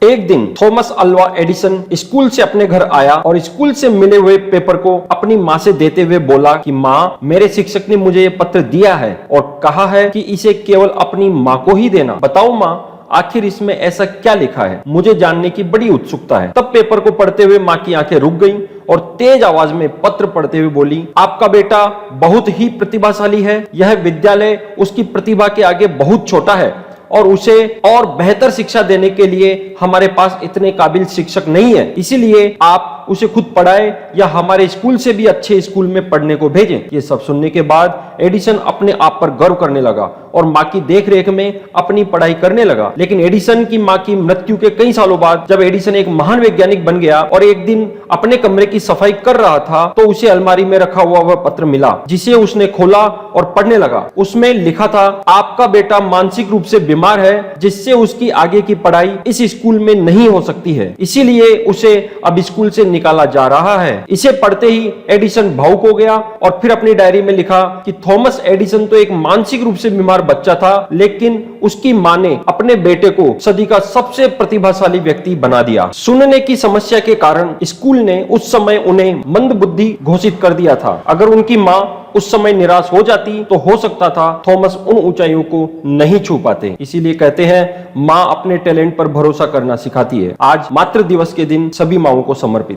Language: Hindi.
एक दिन थॉमस अल्वा एडिसन स्कूल से अपने घर आया और स्कूल से मिले हुए पेपर को अपनी माँ से देते हुए बोला कि माँ, मेरे शिक्षक ने मुझे ये पत्र दिया है और कहा है कि इसे केवल अपनी माँ को ही देना। बताओ माँ, आखिर इसमें ऐसा क्या लिखा है? मुझे जानने की बड़ी उत्सुकता है। तब पेपर को पढ़ते हुए माँ की आंखें रुक गईं और तेज आवाज में पत्र पढ़ते हुए बोली, आपका बेटा बहुत ही प्रतिभाशाली है। यह विद्यालय उसकी प्रतिभा के आगे बहुत छोटा है और उसे और बेहतर शिक्षा देने के लिए हमारे पास इतने काबिल शिक्षक नहीं है। इसीलिए आप उसे खुद पढ़ाएं या हमारे स्कूल से भी अच्छे स्कूल में पढ़ने को भेजें। ये सब सुनने के बाद एडिसन अपने आप पर गर्व करने लगा और माँ की देखरेख में अपनी पढ़ाई करने लगा। लेकिन एडिसन की माँ की मृत्यु के कई सालों बाद जब एडिसन एक महान वैज्ञानिक बन गया और एक दिन अपने कमरे की सफाई कर रहा था तो उसे अलमारी में रखा हुआ वह पत्र मिला, जिसे उसने खोला और पढ़ने लगा। उसमें लिखा था, आपका बेटा मानसिक रूप से बीमार है, जिससे उसकी आगे की पढ़ाई इस स्कूल में नहीं हो सकती है। इसीलिए उसे अब स्कूल से निकाला जा रहा है। इसे पढ़ते ही एडिसन भावुक हो गया और फिर अपनी डायरी में लिखा कि थॉमस एडिसन तो एक मानसिक रूप से बीमार बच्चा था, लेकिन उसकी माँ ने अपने बेटे को सदी का सबसे प्रतिभाशाली व्यक्ति बना दिया। सुनने की समस्या के कारण स्कूल ने उस समय उन्हें मंदबुद्धि घोषित कर दिया था। अगर उनकी माँ उस समय निराश हो जाती तो हो सकता था थॉमस उन ऊंचाइयों को नहीं छू पाते। इसीलिए कहते हैं, माँ अपने टैलेंट पर भरोसा करना सिखाती है। आज मातृ दिवस के दिन सभी माँओं को समर्पित।